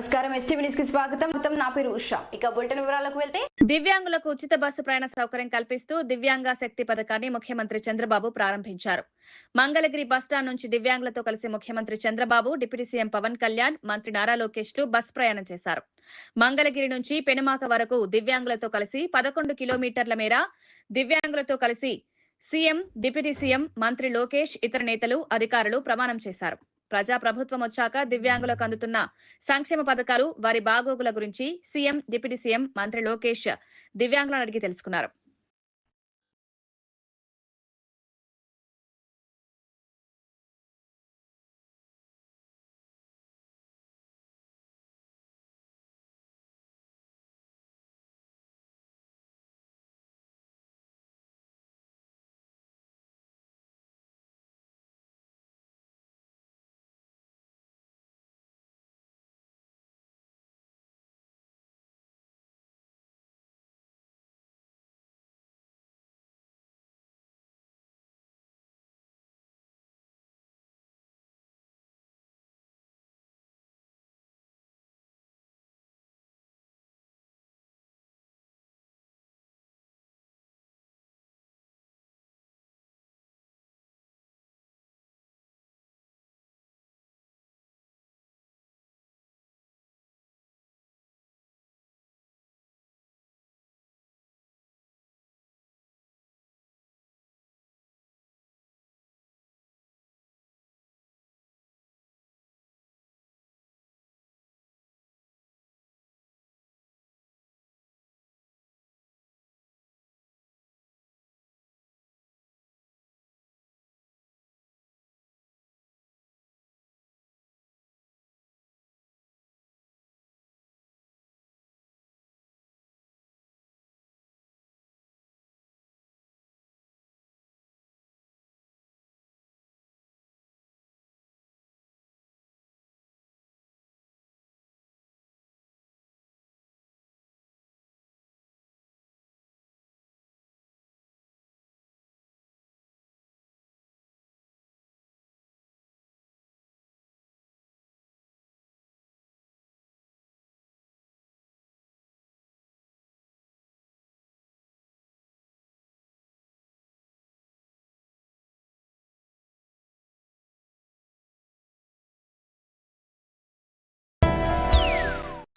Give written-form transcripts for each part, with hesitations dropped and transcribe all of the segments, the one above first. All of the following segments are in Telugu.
నమస్కారం ఎస్టీవీ న్యూస్ కి స్వాగతం. నా పేరు ఉషా. ఇక బులెటిన్ వివరాలకు వెళ్తే దివ్యాంగులకు ఉచిత బస్సు ప్రయాణ సౌకర్యం కల్పిస్తూ దివ్యాంగ శక్తి పథకాన్ని ముఖ్యమంత్రి చంద్రబాబు ప్రారంభించారు. మంగళగిరి బస్టాండ్ నుంచి దివ్యాంగులతో కలిసి ముఖ్యమంత్రి చంద్రబాబు, డిప్యూటీ సీఎం పవన్ కళ్యాణ్, మంత్రి నారా లోకేష్ లు బస్సు ప్రయాణం చేశారు. మంగళగిరి నుంచి పెనుమాక వరకు దివ్యాంగులతో కలిసి 11 కిలోమీటర్ల మేర దివ్యాంగులతో కలిసి సీఎం, డిప్యూటీ సీఎం, మంత్రి లోకేష్, ఇతర నేతలు, అధికారులు ప్రమాణం చేశారు. ప్రజా ప్రభుత్వం వచ్చాక దివ్యాంగులకు అందుతున్న సంక్షేమ పథకాలు, వారి బాగోగుల గురించి సీఎం, డిప్యూటీ సీఎం, మంత్రి లోకేష్ దివ్యాంగులను అడిగి తెలుసుకున్నారు.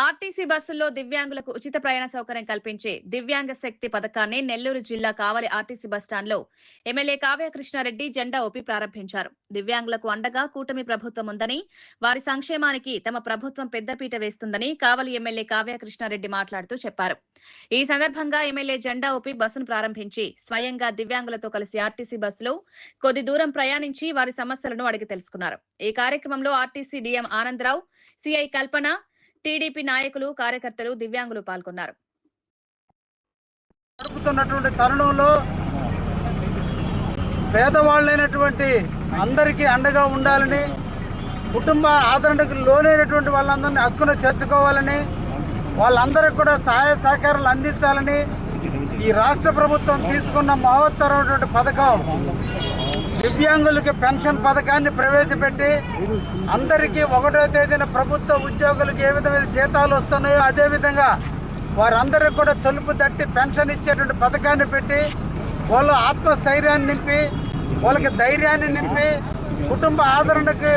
ఆర్టీసీ బస్సుల్లో దివ్యాంగులకు ఉచిత ప్రయాణ సౌకర్యం కల్పించే దివ్యాంగ శక్తి పథకాన్ని నెల్లూరు జిల్లా కావలి ఆర్టీసీ బస్టాండ్లో ఎమ్మెల్యే కావ్య కృష్ణారెడ్డి జెండా ఊపి ప్రారంభించారు. దివ్యాంగులకు అండగా కూటమి ప్రభుత్వం ఉందని, వారి సంక్షేమానికి తమ ప్రభుత్వం పెద్దపీట వేస్తుందని కావలి ఎమ్మెల్యే కావ్య కృష్ణారెడ్డి మాట్లాడుతూ చెప్పారు. ఈ సందర్భంగా ఎమ్మెల్యే జెండా ఊపి బస్సును ప్రారంభించి స్వయంగా దివ్యాంగులతో కలిసి ఆర్టీసీ బస్సులో కొద్ది దూరం ప్రయాణించి వారి సమస్యలను అడిగి తెలుసుకున్నారు. ఈ కార్యక్రమంలో ఆర్టీసీ డీఎం ఆనందరావు, సిఐ కల్పన, టీడీపీ నాయకులు, కార్యకర్తలు, దివ్యాంగులు పాల్గొన్నారు. జరుపుతున్నటువంటి తరుణంలో పేదవాళ్ళైనటువంటి అందరికీ అండగా ఉండాలని, కుటుంబ ఆదరణకు లోనైనటువంటి వాళ్ళందరినీ హక్కును చేర్చుకోవాలని, వాళ్ళందరికీ కూడా సహాయ సహకారాలు అందించాలని ఈ రాష్ట్ర ప్రభుత్వం తీసుకున్న మహోత్తరమైనటువంటి పథకం దివ్యాంగులకి పెన్షన్ పథకాన్ని ప్రవేశపెట్టి అందరికీ 1వ తేదీన ప్రభుత్వ ఉద్యోగులకు ఏ విధమైన జీతాలు వస్తున్నాయో అదేవిధంగా వారందరికీ కూడా తలుపు తట్టి పెన్షన్ ఇచ్చేటువంటి పథకాన్ని పెట్టి వాళ్ళ ఆత్మస్థైర్యాన్ని నింపి, వాళ్ళకి ధైర్యాన్ని నింపి, కుటుంబ ఆదరణకు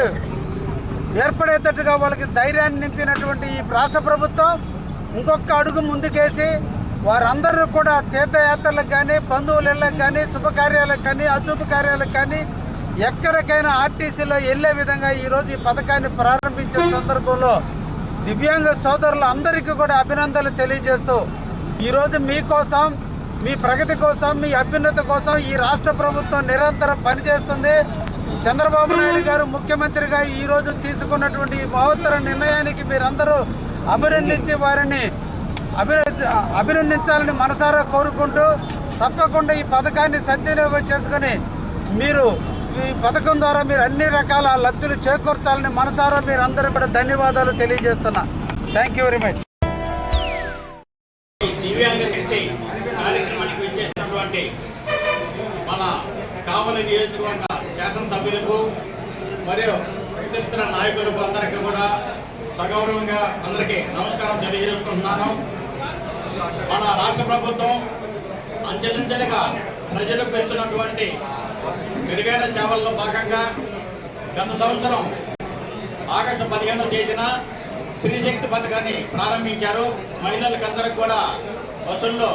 ఏర్పడేటట్టుగా వాళ్ళకి ధైర్యాన్ని నింపినటువంటి ఈ రాష్ట్ర ప్రభుత్వం ఇంకొక అడుగు ముందుకేసి వారందరూ కూడా తీర్థయాత్రలకు కానీ, బంధువుల ఇళ్ళకి కానీ, శుభకార్యాలకు కానీ, అశుభకార్యాలకు కానీ ఎక్కడికైనా ఆర్టీసీలో వెళ్ళే విధంగా ఈరోజు ఈ పథకాన్ని ప్రారంభించిన సందర్భంలో దివ్యాంగ సోదరులు అందరికీ కూడా అభినందనలు తెలియజేస్తూ ఈరోజు మీకోసం, మీ ప్రగతి కోసం, మీ అభ్యున్నతి కోసం ఈ రాష్ట్ర ప్రభుత్వం నిరంతరం పనిచేస్తుంది. చంద్రబాబు నాయుడు గారు ముఖ్యమంత్రిగా ఈరోజు తీసుకున్నటువంటి మహోత్తర నిర్ణయానికి మీరందరూ అభినందించి వారిని అభినందించాలని మనసారా కోరుకుంటూ తప్పకుండా ఈ పథకాన్ని సద్వినియోగం చేసుకుని మీరు ఈ పథకం ద్వారా మీరు అన్ని రకాల లబ్ధులు చేకూర్చాలని మనసారా మీరందరూ కూడా ధన్యవాదాలు తెలియజేస్తున్నా. Thank you very much. దివ్యాంగ శక్తి కార్యక్రమానికి విచ్చేసినటువంటి మన కావలి నియోజకవర్గ శాసనసభ్యులకు మరియు ఇతర నాయకులకు అందరికీ కూడా సగౌరవంగా అందరికీ నమస్కారం తెలియజేసుకుంటున్నాను. మన రాష్ట్ర ప్రభుత్వం అంచెలంచెలుగా ప్రజలకు ఇస్తున్నటువంటి మెరుగైన సేవల్లో భాగంగా గత సంవత్సరం ఆగస్టు 15వ తేదీన శ్రీశక్తి పథకాన్ని ప్రారంభించారు. మహిళలకందరికీ కూడా బస్సుల్లో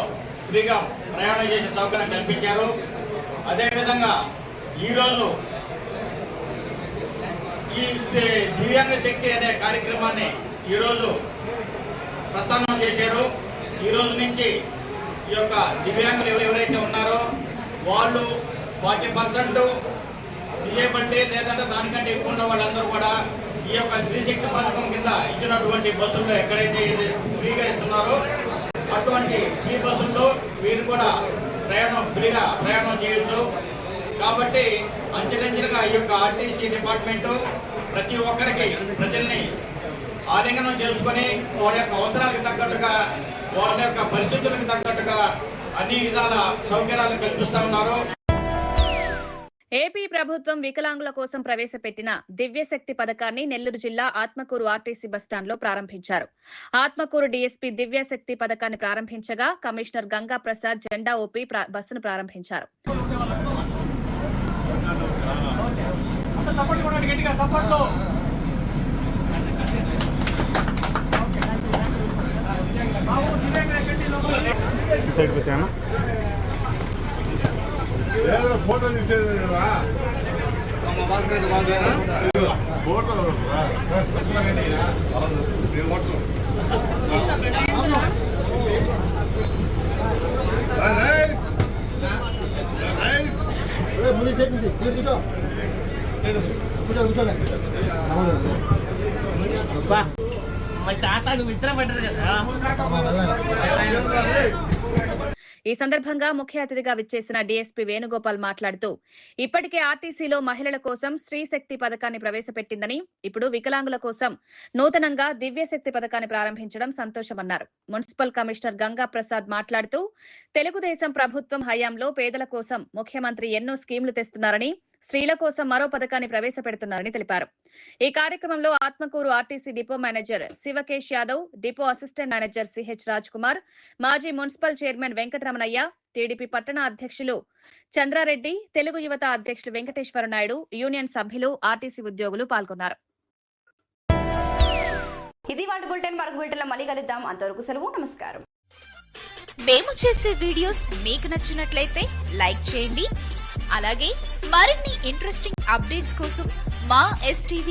ఫ్రీగా ప్రయాణం చేసే సౌకర్యం కల్పించారు. అదేవిధంగా ఈరోజు ఈ దివ్యాంగ శక్తి అనే కార్యక్రమాన్ని ఈరోజు ప్రస్థానం చేశారు. ఈ రోజు నుంచి ఈ యొక్క దివ్యాంగులు ఎవరైతే ఉన్నారో వాళ్ళు 40% డిజేబిలిటీ లేదంటే దానికంటే ఎక్కువ ఉన్న వాళ్ళందరూ కూడా ఈ యొక్క శ్రీశక్తి పథకం కింద ఇచ్చినటువంటి బస్సుల్లో ఎక్కడైతే ఫ్రీగా ఇస్తున్నారో అటువంటి ఫ్రీ బస్సుల్లో వీరు కూడా ఫ్రీగా ప్రయాణం చేయొచ్చు. కాబట్టి అంచెలంచెలుగా ఈ యొక్క ఆర్టీసీ డిపార్ట్మెంటు ప్రతి ఒక్కరికి ప్రజల్ని ఆలింగనం చేసుకొని వాళ్ళ యొక్క అవసరాలకు తగ్గట్టుగా వాళ్ళ యొక్క పరిస్థితులకు తగ్గట్టుగా అన్ని విధాల సౌకర్యాలు కల్పిస్తూ ఉన్నారు. ఏపీ ప్రభుత్వం వికలాంగుల కోసం ప్రవేశపెట్టిన దివ్యశక్తి పథకాన్ని నెల్లూరు జిల్లా ఆత్మకూరు ఆర్టీసీ బస్టాండ్లో ప్రారంభించారు. ఆత్మకూరు డీఎస్పీ దివ్యశక్తి పథకాన్ని ప్రారంభించగా కమిషనర్ గంగా ప్రసాద్ జెండా ఊపి బస్సును ప్రారంభించారు. ఫోటో తీసేది ఫోటో ముందు సెట్ నుంచి కూర్చో కూర్చో కూర్చోలే ఈ సందర్భంగా ముఖ్య అతిథిగా విచ్చేసిన డీఎస్పీ వేణుగోపాల్ మాట్లాడుతూ ఇప్పటికే ఆర్టీసీలో మహిళల కోసం స్త్రీశక్తి పథకాన్ని ప్రవేశపెట్టిందని ఇప్పుడు వికలాంగుల కోసం నూతనంగా దివ్యశక్తి పథకాన్ని ప్రారంభించడం సంతోషమన్నారు. మున్సిపల్ కమిషనర్ గంగా ప్రసాద్ మాట్లాడుతూ తెలుగుదేశం ప్రభుత్వం హయాంలో పేదల కోసం ముఖ్యమంత్రి ఎన్నో స్కీంలు తెస్తున్నారని స్త్రీల కోసం మరో పథకాన్ని ప్రవేశపెడుతున్నారని తెలిపారు. ఈ కార్యక్రమంలో Atmakur RTC depot manager Shivakesh Yadav, depot assistant manager CH Raj Kumar, మాజీ మున్సిపల్ చైర్మన్ వెంకటరమణయ్య, టీడీపీ పట్టణ అధ్యక్షులు చంద్రారెడ్డి, తెలుగు యువత అధ్యక్షులు వెంకటేశ్వర నాయుడు, యూనియన్ సభ్యులు, ఆర్టీసీ ఉద్యోగులు పాల్గొన్నారు. ఇది వాటి బులెటిన్. మరొక బులెటిన్లో మళ్ళీ కలుద్దాం. అంతవరకు సెలవు. నమస్కారం. మేము చేసే వీడియోస్ మీకు నచ్చినట్లయితే లైక్ చేయండి. అలాగే మరిన్ని ఇంట్రెస్టింగ్ అప్డేట్స్ కోసం మా STV